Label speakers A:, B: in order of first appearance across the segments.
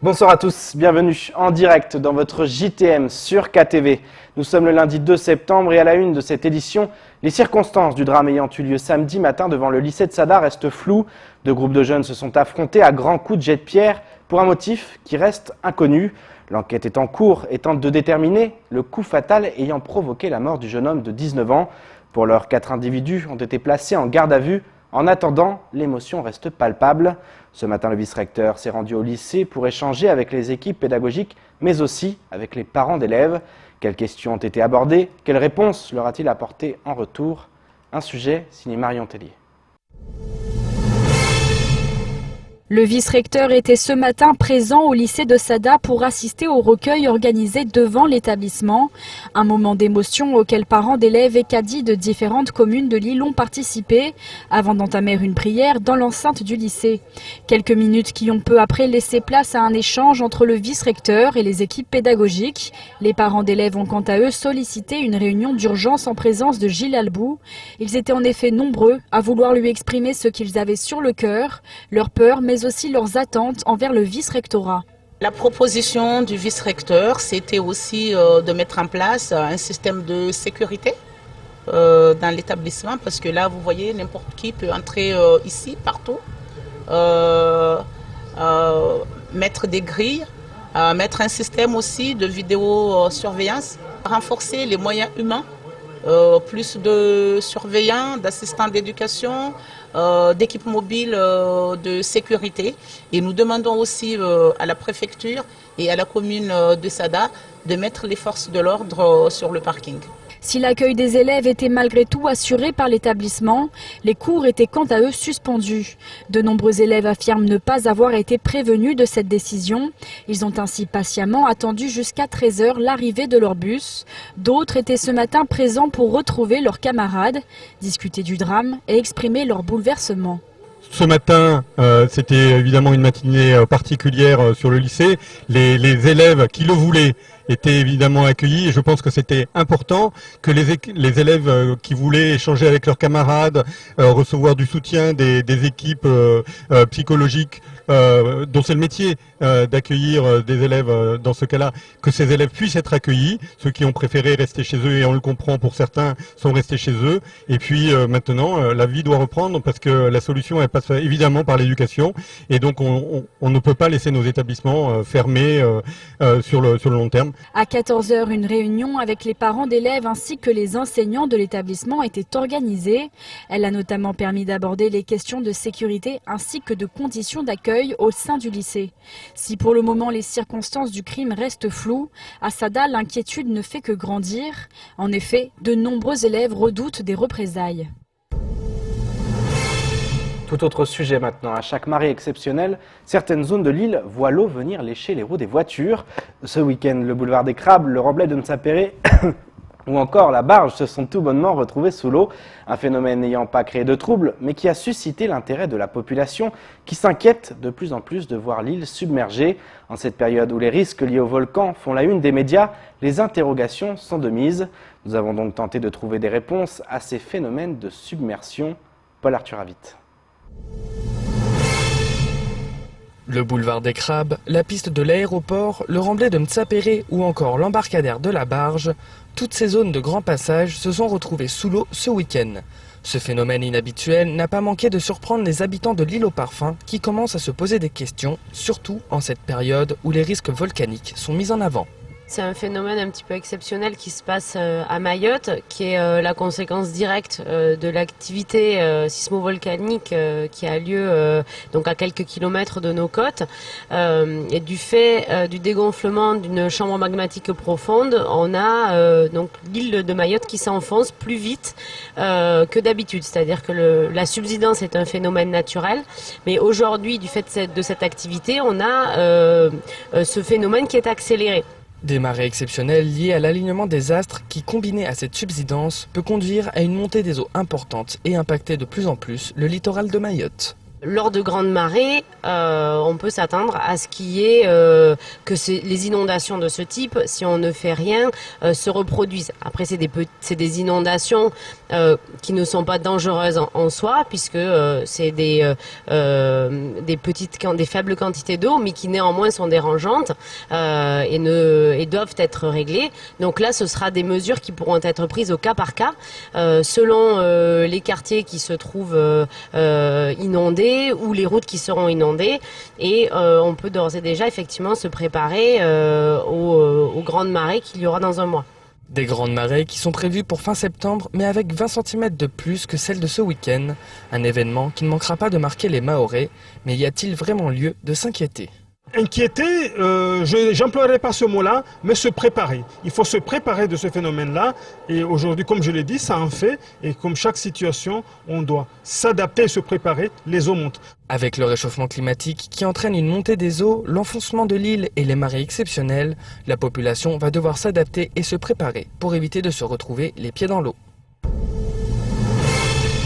A: Bonsoir à tous, bienvenue en direct dans votre JTM sur KTV. Nous sommes le lundi 2 septembre et à la une de cette édition, les circonstances du drame ayant eu lieu samedi matin devant le lycée de Sada restent floues. Deux groupes de jeunes se sont affrontés à grands coups de jet de pierre pour un motif qui reste inconnu. L'enquête est en cours et tente de déterminer le coup fatal ayant provoqué la mort du jeune homme de 19 ans. Pour l'heure, 4 individus ont été placés en garde à vue. En attendant, l'émotion reste palpable. Ce matin, le vice-recteur s'est rendu au lycée pour échanger avec les équipes pédagogiques, mais aussi avec les parents d'élèves. Quelles questions ont été abordées? Quelles réponses leur a-t-il apporté en retour? Un sujet signé Marion Tellier.
B: Le vice-recteur était ce matin présent au lycée de Sada pour assister au recueil organisé devant l'établissement. Un moment d'émotion auquel parents d'élèves et cadis de différentes communes de l'île ont participé avant d'entamer une prière dans l'enceinte du lycée. Quelques minutes qui ont peu après laissé place à un échange entre le vice-recteur et les équipes pédagogiques. Les parents d'élèves ont quant à eux sollicité une réunion d'urgence en présence de Gilles Albou. Ils étaient en effet nombreux à vouloir lui exprimer ce qu'ils avaient sur le cœur, leur peur, mais aussi leurs attentes envers le vice-rectorat.
C: La proposition du vice-recteur, c'était aussi de mettre en place un système de sécurité dans l'établissement, parce que là, vous voyez, n'importe qui peut entrer ici, partout, mettre des grilles, mettre un système aussi de vidéosurveillance, renforcer les moyens humains, plus de surveillants, d'assistants d'éducation, d'équipes mobiles de sécurité. Et nous demandons aussi à la préfecture et à la commune de Sada de mettre les forces de l'ordre sur le parking.
B: Si l'accueil des élèves était malgré tout assuré par l'établissement, les cours étaient quant à eux suspendus. De nombreux élèves affirment ne pas avoir été prévenus de cette décision. Ils ont ainsi patiemment attendu jusqu'à 13 h l'arrivée de leur bus. D'autres étaient ce matin présents pour retrouver leurs camarades, discuter du drame et exprimer leur bouleversement.
D: Ce matin, c'était évidemment une matinée particulière sur le lycée. Les élèves qui le voulaient étaient évidemment accueillis et je pense que c'était important que les élèves qui voulaient échanger avec leurs camarades, recevoir du soutien des équipes psychologiques dont c'est le métier d'accueillir des élèves dans ce cas-là, que ces élèves puissent être accueillis. Ceux qui ont préféré rester chez eux, et on le comprend pour certains, sont restés chez eux. Et puis maintenant, la vie doit reprendre parce que la solution elle passe évidemment par l'éducation. Et donc on ne peut pas laisser nos établissements fermés sur le long terme.
B: À 14 h, une réunion avec les parents d'élèves ainsi que les enseignants de l'établissement était organisée. Elle a notamment permis d'aborder les questions de sécurité ainsi que de conditions d'accueil au sein du lycée. Si pour le moment les circonstances du crime restent floues, à Sada, l'inquiétude ne fait que grandir. En effet, de nombreux élèves redoutent des représailles.
A: Tout autre sujet maintenant. À chaque marée exceptionnelle, certaines zones de l'île voient l'eau venir lécher les roues des voitures. Ce week-end, le boulevard des Crabes, le remblai de Nsapéré ou encore la barge se sont tout bonnement retrouvés sous l'eau. Un phénomène n'ayant pas créé de troubles, mais qui a suscité l'intérêt de la population qui s'inquiète de plus en plus de voir l'île submergée. En cette période où les risques liés au volcan font la une des médias, les interrogations sont de mise. Nous avons donc tenté de trouver des réponses à ces phénomènes de submersion. Paul Arthur Avit.
E: Le boulevard des Crabes, la piste de l'aéroport, le remblai de Nsapéré ou encore l'embarcadère de la barge, toutes ces zones de grand passage se sont retrouvées sous l'eau ce week-end. Ce phénomène inhabituel n'a pas manqué de surprendre les habitants de l'île aux parfums qui commencent à se poser des questions, surtout en cette période où les risques volcaniques sont mis en avant.
F: C'est un phénomène un petit peu exceptionnel qui se passe à Mayotte, qui est la conséquence directe de l'activité sismovolcanique qui a lieu donc à quelques kilomètres de nos côtes. Et du fait du dégonflement d'une chambre magmatique profonde, on a donc l'île de Mayotte qui s'enfonce plus vite que d'habitude. C'est-à-dire que la subsidence est un phénomène naturel, mais aujourd'hui, du fait de cette activité, on a ce phénomène qui est accéléré.
E: Des marées exceptionnelles liées à l'alignement des astres qui, combinées à cette subsidence, peut conduire à une montée des eaux importante et impacter de plus en plus le littoral de Mayotte.
F: Lors de grandes marées, on peut s'attendre à ce qu'il y ait les inondations de ce type, si on ne fait rien, se reproduisent. Après, c'est des inondations qui ne sont pas dangereuses en soi, puisque c'est des faibles quantités d'eau, mais qui néanmoins sont dérangeantes et doivent être réglées. Donc là, ce sera des mesures qui pourront être prises au cas par cas, selon les quartiers qui se trouvent inondés ou les routes qui seront inondées, et on peut d'ores et déjà effectivement se préparer aux grandes marées qu'il y aura dans un mois.
E: Des grandes marées qui sont prévues pour fin septembre, mais avec 20 cm de plus que celles de ce week-end. Un événement qui ne manquera pas de marquer les Mahorais, mais y a-t-il vraiment lieu de s'inquiéter ?
G: Inquiéter, j'emploierai pas ce mot-là, mais se préparer. Il faut se préparer de ce phénomène-là. Et aujourd'hui, comme je l'ai dit, ça en fait. Et comme chaque situation, on doit s'adapter et se préparer. Les eaux montent.
E: Avec le réchauffement climatique qui entraîne une montée des eaux, l'enfoncement de l'île et les marées exceptionnelles, la population va devoir s'adapter et se préparer pour éviter de se retrouver les pieds dans l'eau.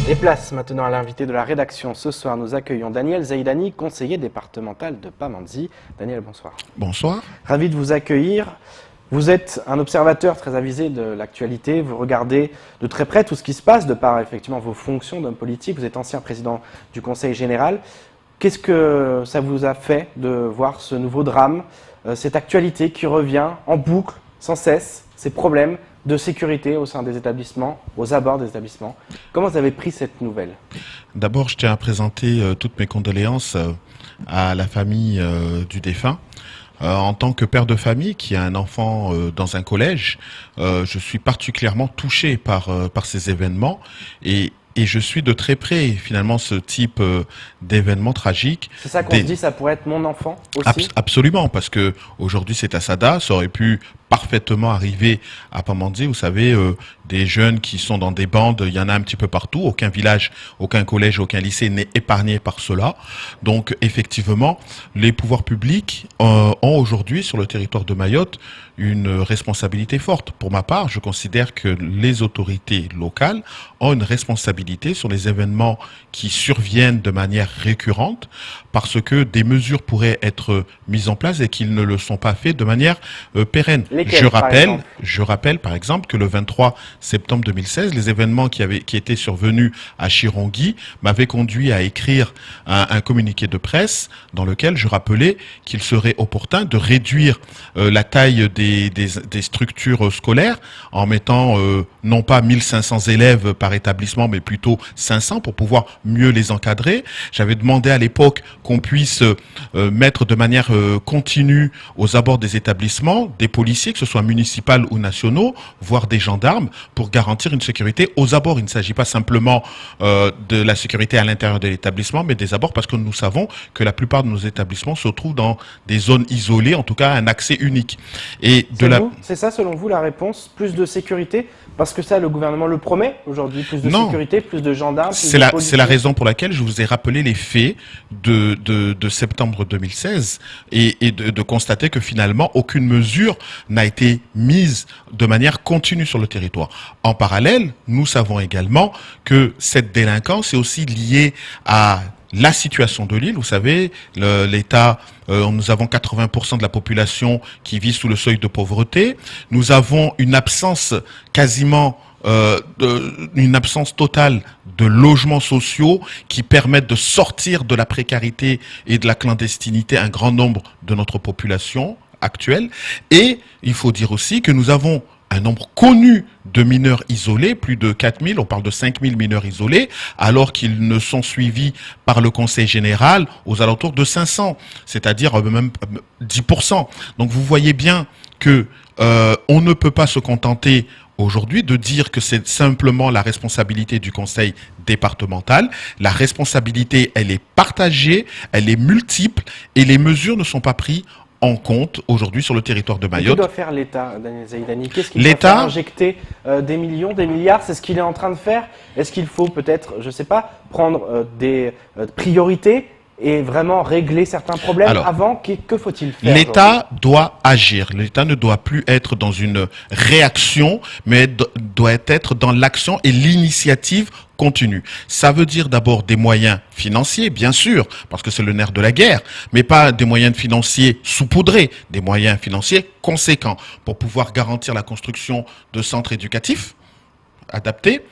A: Et place maintenant à l'invité de la rédaction. Ce soir, nous accueillons Daniel Zaidani, conseiller départemental de Pamandzi. Daniel, bonsoir.
H: Bonsoir.
A: Ravi de vous accueillir. Vous êtes un observateur très avisé de l'actualité. Vous regardez de très près tout ce qui se passe de par effectivement vos fonctions d'homme politique. Vous êtes ancien président du Conseil général. Qu'est-ce que ça vous a fait de voir ce nouveau drame, cette actualité qui revient en boucle, sans cesse, ces problèmes de sécurité au sein des établissements, aux abords des établissements. Comment vous avez pris cette nouvelle ?
H: D'abord, je tiens à présenter toutes mes condoléances à la famille du défunt. En tant que père de famille qui a un enfant dans un collège, je suis particulièrement touché par ces événements et je suis de très près, finalement, ce type d'événements tragiques.
A: C'est ça qu'on se dit, ça pourrait être mon enfant aussi ?
H: Absolument, parce que aujourd'hui c'est à Sada, ça aurait pu parfaitement arriver à Pamandzi. Vous savez, des jeunes qui sont dans des bandes, il y en a un petit peu partout. Aucun village, aucun collège, aucun lycée n'est épargné par cela. Donc, effectivement, les pouvoirs publics ont aujourd'hui, sur le territoire de Mayotte, une responsabilité forte. Pour ma part, je considère que les autorités locales ont une responsabilité sur les événements qui surviennent de manière récurrente, parce que des mesures pourraient être mises en place et qu'ils ne le sont pas faits de manière pérenne.
A: Lesquels,
H: Je rappelle par exemple que le 23 septembre 2016, les événements qui étaient survenus à Chirongui m'avaient conduit à écrire un communiqué de presse dans lequel je rappelais qu'il serait opportun de réduire la taille des structures scolaires en mettant non pas 1500 élèves par établissement mais plutôt 500 pour pouvoir mieux les encadrer. J'avais demandé à l'époque qu'on puisse mettre de manière continue aux abords des établissements des policiers, que ce soit municipaux ou nationaux, voire des gendarmes, pour garantir une sécurité aux abords. Il ne s'agit pas simplement de la sécurité à l'intérieur de l'établissement, mais des abords, parce que nous savons que la plupart de nos établissements se trouvent dans des zones isolées, en tout cas un accès unique. Et
A: c'est ça, selon vous, la réponse ? Plus de sécurité ? Parce que ça, le gouvernement le promet aujourd'hui, plus de sécurité, plus de gendarmes, plus de policiers.
H: C'est la raison pour laquelle je vous ai rappelé les faits de septembre 2016 et de constater que finalement aucune mesure n'a été mise de manière continue sur le territoire. En parallèle, nous savons également que cette délinquance est aussi liée à la situation de l'île. Vous savez, l'État, nous avons 80% de la population qui vit sous le seuil de pauvreté. Nous avons une absence quasiment une absence totale de logements sociaux qui permettent de sortir de la précarité et de la clandestinité un grand nombre de notre population actuelle. Et il faut dire aussi que nous avons un nombre connu de mineurs isolés, plus de 4000, on parle de 5000 mineurs isolés, alors qu'ils ne sont suivis par le Conseil général aux alentours de 500, c'est-à-dire même 10%. Donc vous voyez bien que on ne peut pas se contenter aujourd'hui de dire que c'est simplement la responsabilité du conseil départemental. La responsabilité, elle est partagée, elle est multiple et les mesures ne sont pas prises en compte aujourd'hui sur le territoire de Mayotte.
A: Que doit faire l'État, Daniel Zaidani ? Qu'est-ce qu'il doit faire ? Injecter des millions, des milliards ? C'est ce qu'il est en train de faire ? Est-ce qu'il faut peut-être, je ne sais pas, prendre des priorités et vraiment régler certains problèmes
H: Alors,
A: avant? Que faut-il faire?
H: L'État doit agir. L'État ne doit plus être dans une réaction, mais doit être dans l'action et l'initiative continue. Ça veut dire d'abord des moyens financiers, bien sûr, parce que c'est le nerf de la guerre, mais pas des moyens financiers saupoudrés, des moyens financiers conséquents pour pouvoir garantir la construction de centres éducatifs adaptés.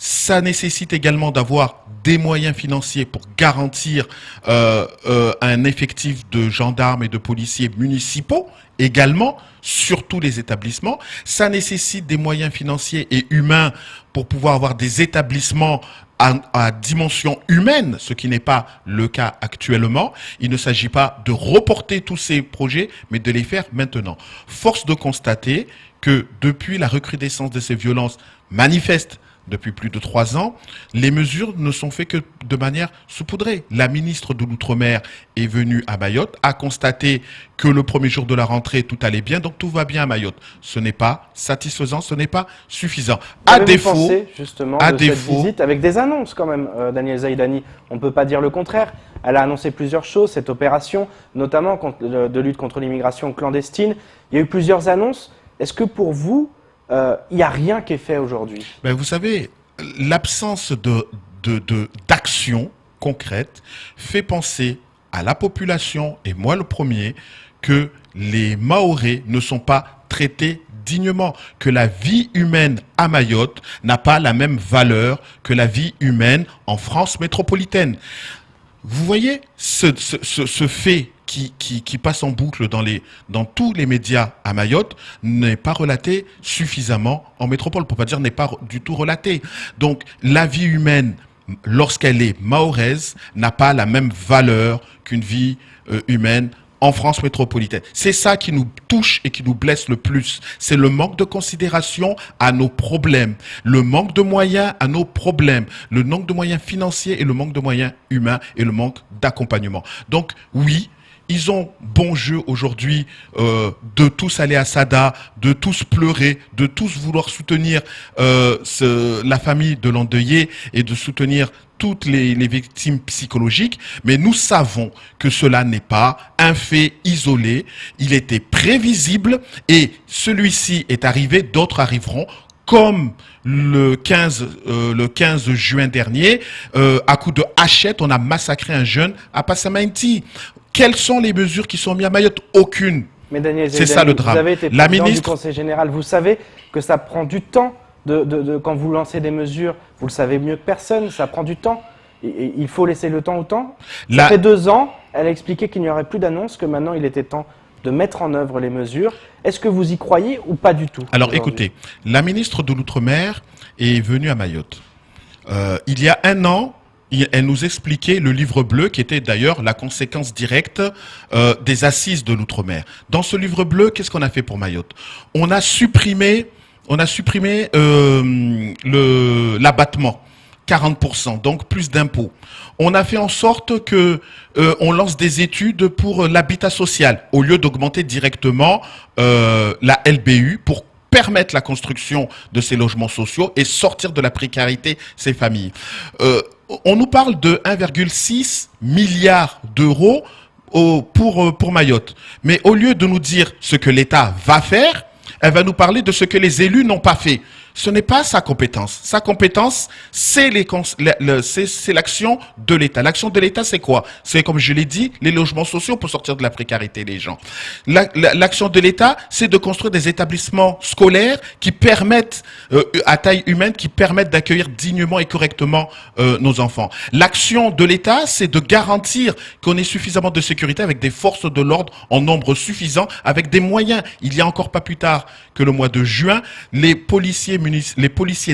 H: Ça nécessite également d'avoir des moyens financiers pour garantir un effectif de gendarmes et de policiers municipaux également sur tous les établissements. Ça nécessite des moyens financiers et humains pour pouvoir avoir des établissements à dimension humaine, ce qui n'est pas le cas actuellement. Il ne s'agit pas de reporter tous ces projets, mais de les faire maintenant. Force de constater que depuis la recrudescence de ces violences manifestes depuis plus de 3 ans, les mesures ne sont faites que de manière saupoudrée. La ministre de l'Outre-mer est venue à Mayotte, a constaté que le premier jour de la rentrée, tout allait bien, donc tout va bien à Mayotte. Ce n'est pas satisfaisant, ce n'est pas suffisant. À défaut,
A: pensé, justement, de cette visite avec des annonces quand même, Daniel Zaïdani. On ne peut pas dire le contraire. Elle a annoncé plusieurs choses, cette opération, notamment de lutte contre l'immigration clandestine. Il y a eu plusieurs annonces. Est-ce que pour vous, il n'y a rien qui est fait aujourd'hui?
H: Ben vous savez, l'absence d'action concrète fait penser à la population, et moi le premier, que les Mahorais ne sont pas traités dignement, que la vie humaine à Mayotte n'a pas la même valeur que la vie humaine en France métropolitaine. Vous voyez ce fait qui passe en boucle dans tous les médias à Mayotte n'est pas relaté suffisamment en métropole, pour pas dire n'est pas du tout relaté. Donc la vie humaine, lorsqu'elle est mahoraise, n'a pas la même valeur qu'une vie humaine en France métropolitaine. C'est ça qui nous touche et qui nous blesse le plus. C'est le manque de considération à nos problèmes, le manque de moyens à nos problèmes, le manque de moyens financiers et le manque de moyens humains et le manque d'accompagnement. Donc oui, ils ont bon jeu aujourd'hui de tous aller à Sada, de tous pleurer, de tous vouloir soutenir la famille de l'endeuillé et de soutenir toutes les victimes psychologiques, mais nous savons que cela n'est pas un fait isolé, il était prévisible et celui-ci est arrivé, d'autres arriveront, comme le 15 juin dernier, à coup de hachette, on a massacré un jeune à Passamainti. Quelles sont les mesures qui sont mises à Mayotte? Aucune.
A: Mais Daniel
H: c'est ça le drame.
A: Vous avez été président du Conseil général, vous savez que ça prend du temps quand vous lancez des mesures, vous le savez mieux que personne, ça prend du temps. Et il faut laisser le temps au temps. Ça fait 2 ans, elle a expliqué qu'il n'y aurait plus d'annonces, que maintenant il était temps de mettre en œuvre les mesures. Est-ce que vous y croyez ou pas du tout?
H: Alors écoutez, la ministre de l'Outre-mer est venue à Mayotte. Il y a 1 an, elle nous expliquait le livre bleu qui était d'ailleurs la conséquence directe des assises de l'Outre-mer. Dans ce livre bleu, qu'est-ce qu'on a fait pour Mayotte? On a supprimé l'abattement. 40%, donc plus d'impôts. On a fait en sorte que on lance des études pour l'habitat social au lieu d'augmenter directement la LBU pour permettre la construction de ces logements sociaux et sortir de la précarité ces familles. On nous parle de 1,6 milliard d'euros pour Mayotte. Mais au lieu de nous dire ce que l'État va faire, elle va nous parler de ce que les élus n'ont pas fait. Ce n'est pas sa compétence. Sa compétence, c'est l'action de l'État. L'action de l'État, c'est quoi? C'est, comme je l'ai dit, les logements sociaux pour sortir de la précarité des gens. L'action de l'État, c'est de construire des établissements scolaires qui permettent, à taille humaine, qui permettent d'accueillir dignement et correctement nos enfants. L'action de l'État, c'est de garantir qu'on ait suffisamment de sécurité avec des forces de l'ordre en nombre suffisant, avec des moyens. Il y a encore pas plus tard que le mois de juin, les policiers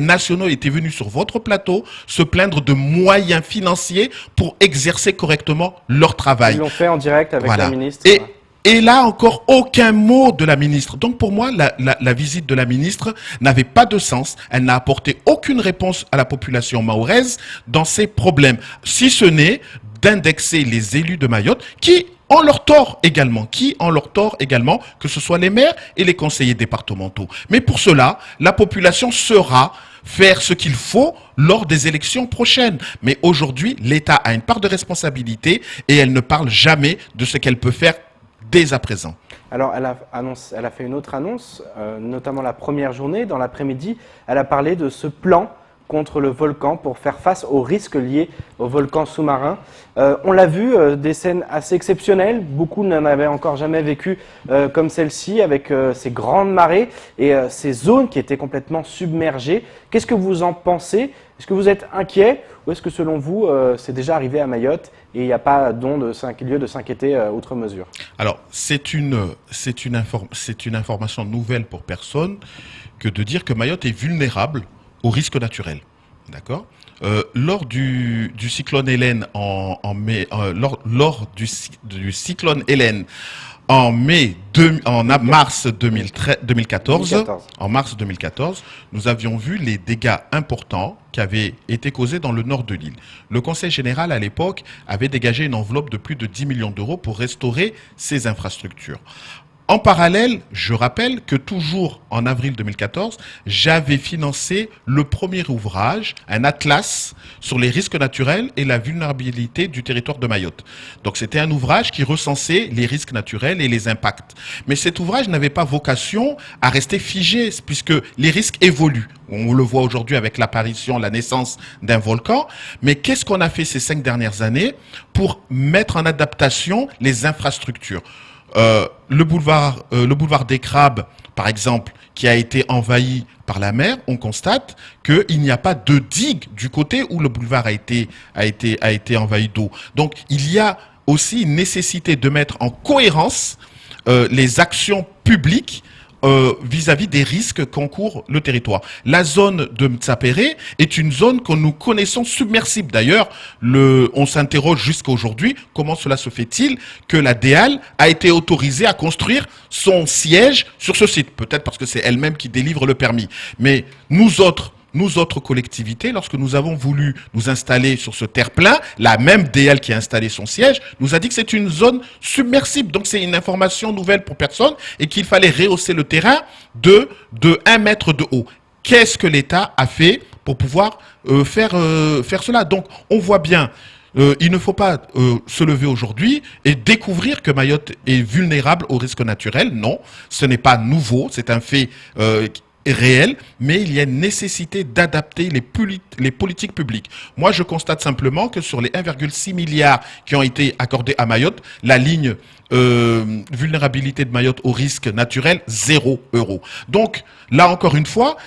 H: nationaux étaient venus sur votre plateau se plaindre de moyens financiers pour exercer correctement leur travail.
A: Ils l'ont fait en direct avec la ministre.
H: Et là encore, aucun mot de la ministre. Donc pour moi, la visite de la ministre n'avait pas de sens. Elle n'a apporté aucune réponse à la population mahoraise dans ses problèmes. Si ce n'est d'indexer les élus de Mayotte qui ont leur tort également, que ce soit les maires et les conseillers départementaux. Mais pour cela, la population saura faire ce qu'il faut lors des élections prochaines. Mais aujourd'hui, l'État a une part de responsabilité et elle ne parle jamais de ce qu'elle peut faire dès à présent.
A: Alors, elle a fait une autre annonce, notamment la première journée. Dans l'après-midi, elle a parlé de ce plan contre le volcan pour faire face aux risques liés au volcan sous-marin. On l'a vu, des scènes assez exceptionnelles. Beaucoup n'en avaient encore jamais vécu comme celle-ci, avec ces grandes marées et ces zones qui étaient complètement submergées. Qu'est-ce que vous en pensez? Est-ce que vous êtes inquiet ou est-ce que selon vous, c'est déjà arrivé à Mayotte et il n'y a pas lieu de s'inquiéter outre mesure? Alors,
H: c'est une information nouvelle pour personne que de dire que Mayotte est vulnérable aux risques naturels. D'accord. Lors du cyclone Hélène en mai, lors du cyclone Hélène en mars 2014, nous avions vu les dégâts importants qui avaient été causés dans le nord de l'île. Le Conseil général, à l'époque, avait dégagé une enveloppe de plus de 10 millions d'euros pour restaurer ces infrastructures. En parallèle, je rappelle que toujours en avril 2014, j'avais financé le premier ouvrage, un atlas sur les risques naturels et la vulnérabilité du territoire de Mayotte. Donc c'était un ouvrage qui recensait les risques naturels et les impacts. Mais cet ouvrage n'avait pas vocation à rester figé puisque les risques évoluent. On le voit aujourd'hui avec l'apparition, la naissance d'un volcan. Mais qu'est-ce qu'on a fait ces 5 dernières années pour mettre en adaptation les infrastructures ? Le boulevard des Crabes, par exemple, qui a été envahi par la mer, on constate qu'il n'y a pas de digue du côté où le boulevard a été envahi d'eau. Donc, il y a aussi une nécessité de mettre en cohérence les actions publiques vis-à-vis des risques qu'encourt le territoire. La zone de Mtsapéré est une zone que nous connaissons submersible. D'ailleurs, on s'interroge jusqu'à aujourd'hui comment cela se fait-il que la DEAL a été autorisée à construire son siège sur ce site. Peut-être parce que c'est elle-même qui délivre le permis. Mais nous autres collectivités, lorsque nous avons voulu nous installer sur ce terre-plein, la même DL qui a installé son siège nous a dit que c'est une zone submersible. Donc c'est une information nouvelle pour personne et qu'il fallait rehausser le terrain de 1 mètre de haut. Qu'est-ce que l'État a fait pour pouvoir faire cela? Donc on voit bien, il ne faut pas se lever aujourd'hui et découvrir que Mayotte est vulnérable aux risques naturels. Non, ce n'est pas nouveau, c'est un fait réel, mais il y a une nécessité d'adapter les politiques publiques. Moi, je constate simplement que sur les 1,6 milliard qui ont été accordés à Mayotte, la ligne vulnérabilité de Mayotte au risque naturel, 0 €. Donc, là encore une fois,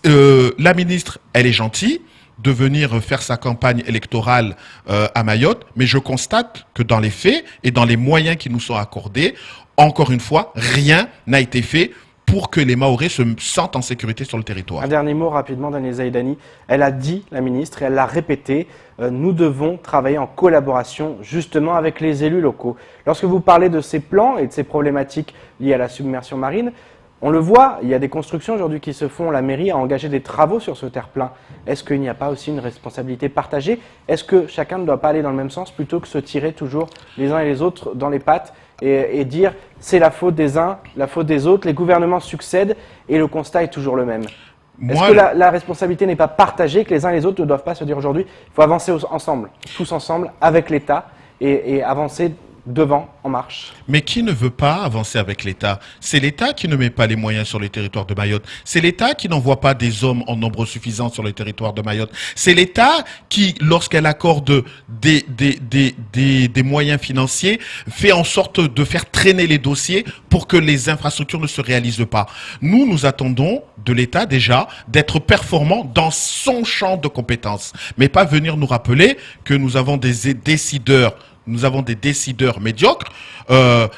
H: la ministre, elle est gentille de venir faire sa campagne électorale à Mayotte, mais je constate que dans les faits et dans les moyens qui nous sont accordés, encore une fois, rien n'a été fait pour que les Mahorais se sentent en sécurité sur le territoire.
A: Un dernier mot rapidement, Daniel Zaïdani. Elle a dit, la ministre, et elle l'a répété, nous devons travailler en collaboration justement avec les élus locaux. Lorsque vous parlez de ces plans et de ces problématiques liées à la submersion marine, on le voit, il y a des constructions aujourd'hui qui se font, la mairie a engagé des travaux sur ce terre-plein. Est-ce qu'il n'y a pas aussi une responsabilité partagée? Est-ce que chacun ne doit pas aller dans le même sens plutôt que se tirer toujours les uns et les autres dans les pattes et dire c'est la faute des uns, la faute des autres, les gouvernements succèdent et le constat est toujours le même? Est-ce que la responsabilité n'est pas partagée, que les uns et les autres ne doivent pas se dire aujourd'hui il faut avancer ensemble, tous ensemble, avec l'État et avancer devant, en marche?
H: Mais qui ne veut pas avancer avec l'État? C'est l'État qui ne met pas les moyens sur les territoires de Mayotte. C'est l'État qui n'envoie pas des hommes en nombre suffisant sur les territoires de Mayotte. C'est l'État qui, lorsqu'elle accorde des moyens financiers, fait en sorte de faire traîner les dossiers pour que les infrastructures ne se réalisent pas. Nous attendons de l'État déjà d'être performant dans son champ de compétences, mais pas venir nous rappeler que nous avons des décideurs médiocres,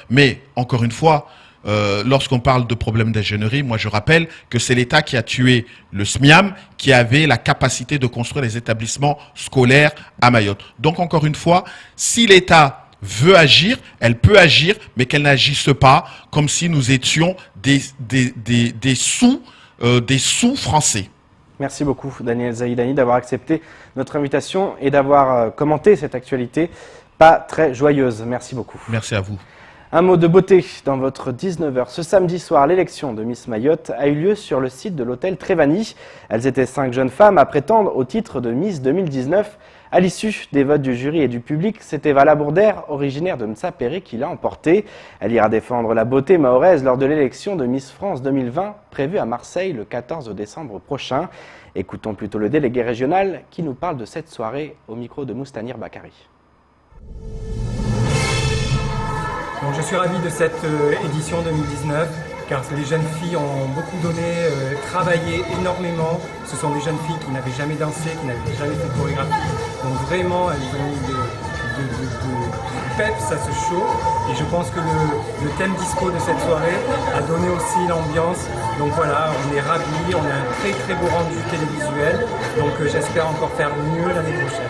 H: mais encore une fois, lorsqu'on parle de problèmes d'ingénierie, moi je rappelle que c'est l'État qui a tué le SMIAM, qui avait la capacité de construire les établissements scolaires à Mayotte. Donc encore une fois, si l'État veut agir, elle peut agir, mais qu'elle n'agisse pas comme si nous étions des sous français.
A: Merci beaucoup Daniel Zaïdani d'avoir accepté notre invitation et d'avoir commenté cette actualité pas très joyeuse. Merci beaucoup.
H: Merci à vous.
A: Un mot de beauté dans votre 19h. Ce samedi soir, l'élection de Miss Mayotte a eu lieu sur le site de l'hôtel Trévani. Elles étaient 5 jeunes femmes à prétendre au titre de Miss 2019. À l'issue des votes du jury et du public, c'est Eva Labourdère, originaire de Mtsapéré, qui l'a emporté. Elle ira défendre la beauté mahoraise lors de l'élection de Miss France 2020, prévue à Marseille le 14 décembre prochain. Écoutons plutôt le délégué régional qui nous parle de cette soirée au micro de Moustanir Bakari.
I: Donc je suis ravi de cette édition 2019 car les jeunes filles ont beaucoup donné, travaillé énormément. Ce sont des jeunes filles qui n'avaient jamais dansé, qui n'avaient jamais fait de chorégraphie. Donc vraiment elles ont mis de peps à ce show et je pense que le thème disco de cette soirée a donné aussi l'ambiance. Donc voilà, on est ravis, on a un très très beau rendu télévisuel. Donc j'espère encore faire mieux l'année prochaine.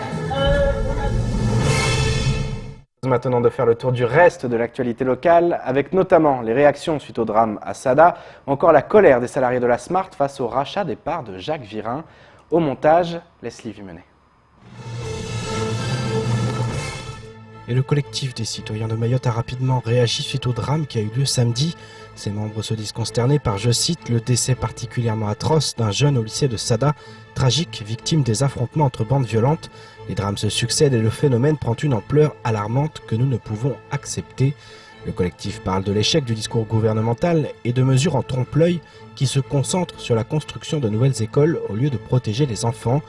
A: Maintenant de faire le tour du reste de l'actualité locale, avec notamment les réactions suite au drame à Sada, ou encore la colère des salariés de la Smart face au rachat des parts de Jacques Virin. Au montage, Leslie Vimenet.
J: Et le collectif des citoyens de Mayotte a rapidement réagi suite au drame qui a eu lieu samedi. Ses membres se disent consternés par, je cite, le décès particulièrement atroce d'un jeune au lycée de Sada, tragique, victime des affrontements entre bandes violentes. Les drames se succèdent et le phénomène prend une ampleur alarmante que nous ne pouvons accepter. Le collectif parle de l'échec du discours gouvernemental et de mesures en trompe-l'œil qui se concentrent sur la construction de nouvelles écoles au lieu de protéger les enfants.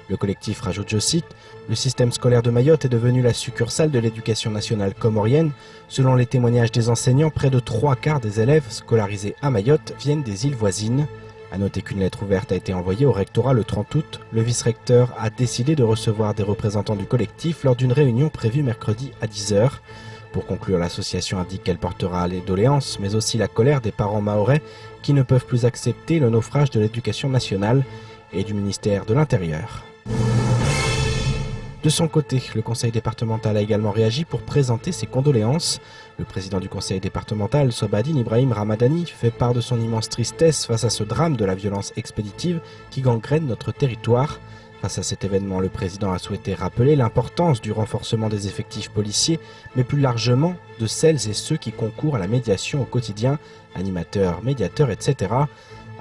J: Le collectif rajoute, je cite, « Le système scolaire de Mayotte est devenu la succursale de l'éducation nationale comorienne. Selon les témoignages des enseignants, près de 3/4 des élèves scolarisés à Mayotte viennent des îles voisines. » A noter qu'une lettre ouverte a été envoyée au rectorat le 30 août. Le vice-recteur a décidé de recevoir des représentants du collectif lors d'une réunion prévue mercredi à 10h. Pour conclure, l'association indique qu'elle portera les doléances, mais aussi la colère des parents mahorais qui ne peuvent plus accepter le naufrage de l'éducation nationale et du ministère de l'Intérieur. De son côté, le conseil départemental a également réagi pour présenter ses condoléances. Le président du conseil départemental, Sobadine Ibrahim Ramadani, fait part de son immense tristesse face à ce drame de la violence expéditive qui gangrène notre territoire. Face à cet événement, le président a souhaité rappeler l'importance du renforcement des effectifs policiers, mais plus largement de celles et ceux qui concourent à la médiation au quotidien, animateurs, médiateurs, etc.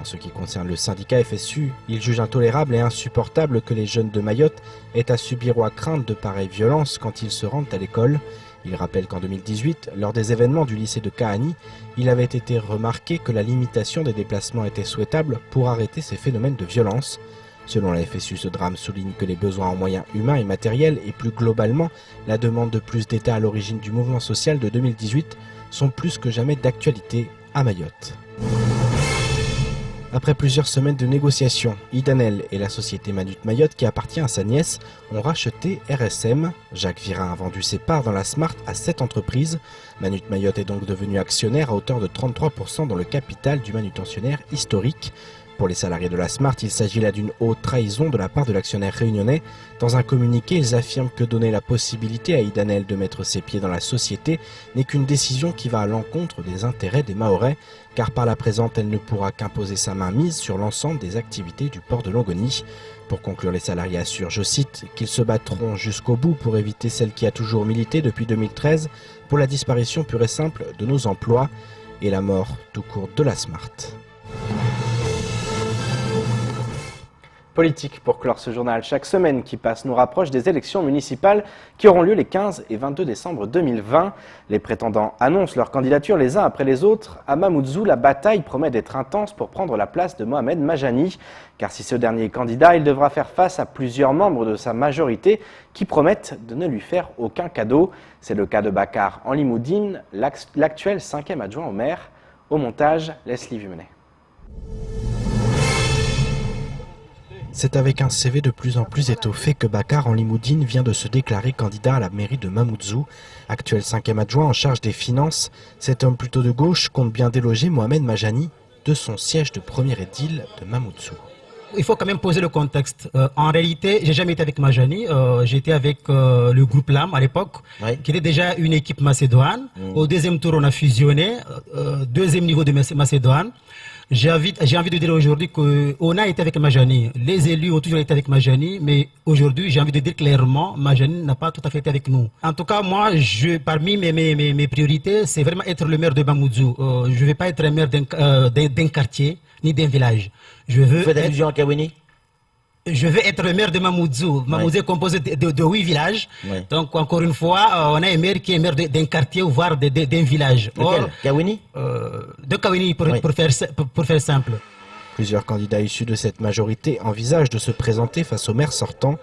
J: En ce qui concerne le syndicat FSU, il juge intolérable et insupportable que les jeunes de Mayotte aient à subir ou à craindre de pareilles violences quand ils se rendent à l'école. Il rappelle qu'en 2018, lors des événements du lycée de Kahani, il avait été remarqué que la limitation des déplacements était souhaitable pour arrêter ces phénomènes de violence. Selon la FSU, ce drame souligne que les besoins en moyens humains et matériels et plus globalement la demande de plus d'État à l'origine du mouvement social de 2018 sont plus que jamais d'actualité à Mayotte. Après plusieurs semaines de négociations, Idanel et la société Manut Mayotte, qui appartient à sa nièce, ont racheté RSM. Jacques Virin a vendu ses parts dans la Smart à 7 entreprises. Manut Mayotte est donc devenu actionnaire à hauteur de 33% dans le capital du manutentionnaire historique. Pour les salariés de la Smart, il s'agit là d'une haute trahison de la part de l'actionnaire réunionnais. Dans un communiqué, ils affirment que donner la possibilité à Idanel de mettre ses pieds dans la société n'est qu'une décision qui va à l'encontre des intérêts des Mahorais, car par la présente, elle ne pourra qu'imposer sa mainmise sur l'ensemble des activités du port de Longoni. Pour conclure, les salariés assurent, je cite, qu'ils se battront jusqu'au bout pour éviter celle qui a toujours milité depuis 2013 pour la disparition pure et simple de nos emplois et la mort tout court de la Smart.
A: Politique pour clore ce journal. Chaque semaine qui passe nous rapproche des élections municipales qui auront lieu les 15 et 22 décembre 2020. Les prétendants annoncent leur candidature les uns après les autres. À Mamoudzou, la bataille promet d'être intense pour prendre la place de Mohamed Majani. Car si ce dernier est candidat, il devra faire face à plusieurs membres de sa majorité qui promettent de ne lui faire aucun cadeau. C'est le cas de Bakar en Limoudine, l'actuel 5e adjoint au maire. Au montage, Leslie Vimenet.
J: C'est avec un CV de plus en plus étoffé que Bakar en Limoudine vient de se déclarer candidat à la mairie de Mamoudzou. Actuel 5e adjoint en charge des finances, cet homme plutôt de gauche compte bien déloger Mohamed Majani de son siège de premier édile de Mamoudzou.
K: Il faut quand même poser le contexte. En réalité, j'ai jamais été avec Majani. J'étais avec le groupe LAM à l'époque, qui était déjà une équipe macédoine. Au deuxième tour, on a fusionné, deuxième niveau de Macédoine. J'ai envie de dire aujourd'hui qu'on a été avec Majani. Les élus ont toujours été avec Majani, mais aujourd'hui, j'ai envie de dire clairement, Majani n'a pas tout à fait été avec nous. En tout cas, moi, parmi mes priorités, c'est vraiment être le maire de Mamoudzou. Je ne vais pas être le maire d'un quartier ni d'un village. Vous
L: faites allusion à Kaweni?
K: Je veux être le maire de Mamoudzou. Mamoudzou est composé de 8 villages. Ouais. Donc, encore une fois, on a un maire qui est maire d'un quartier ou voire d'un village.
L: Kaweni
K: De Kaweni, pour faire simple.
J: Plusieurs candidats issus de cette majorité envisagent de se présenter face au maire sortant.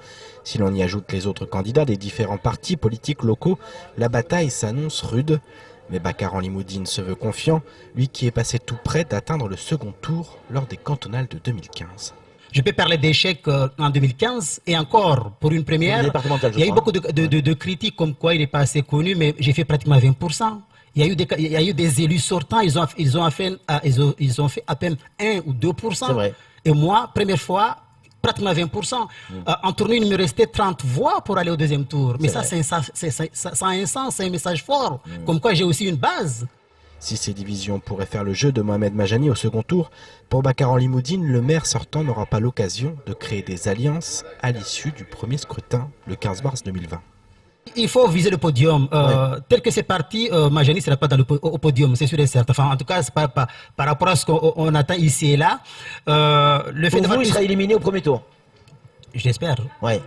J: Si l'on y ajoute les autres candidats des différents partis politiques locaux, la bataille s'annonce rude. Mais Bakaran Limoudine se veut confiant, lui qui est passé tout près d'atteindre le second tour lors des cantonales de 2015.
K: Je peux parler d'échec en 2015 et encore pour une première. Il y a eu beaucoup de critiques comme quoi il n'est pas assez connu, mais j'ai fait pratiquement 20%. Il y a eu des élus sortants, ils ont fait à peine 1 ou 2%.
L: C'est vrai.
K: Et moi, première fois, pratiquement 20%. En tournée, il me restait 30 voix pour aller au deuxième tour. Mais ça a un sens, c'est un message fort. Comme quoi j'ai aussi une base.
J: Si ces divisions pourraient faire le jeu de Mohamed Majani au second tour, pour Bakaran Limoudine, le maire sortant n'aura pas l'occasion de créer des alliances à l'issue du premier scrutin le 15 mars 2020.
K: Il faut viser le podium. Tel que c'est parti, Majani ne sera pas au podium, c'est sûr et certain. Enfin, en tout cas, par rapport à ce qu'on attend ici et là.
L: Le fait il sera éliminé au premier tour.
K: Je l'espère.
L: Ouais.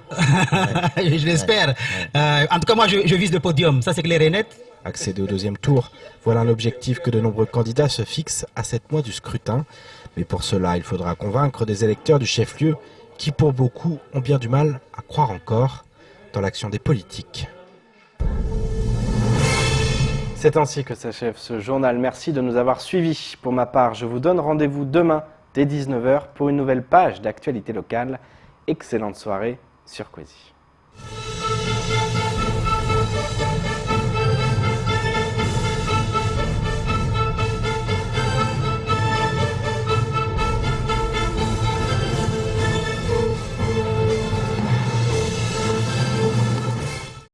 K: Je l'espère. Ouais. En tout cas, moi, je vise le podium. Ça, c'est clair et net.
J: Accéder au deuxième tour, voilà un objectif que de nombreux candidats se fixent à 7 mois du scrutin. Mais pour cela, il faudra convaincre des électeurs du chef-lieu qui, pour beaucoup, ont bien du mal à croire encore dans l'action des politiques.
A: C'est ainsi que s'achève ce journal. Merci de nous avoir suivis. Pour ma part, je vous donne rendez-vous demain dès 19h pour une nouvelle page d'actualité locale. Excellente soirée sur Kwezi.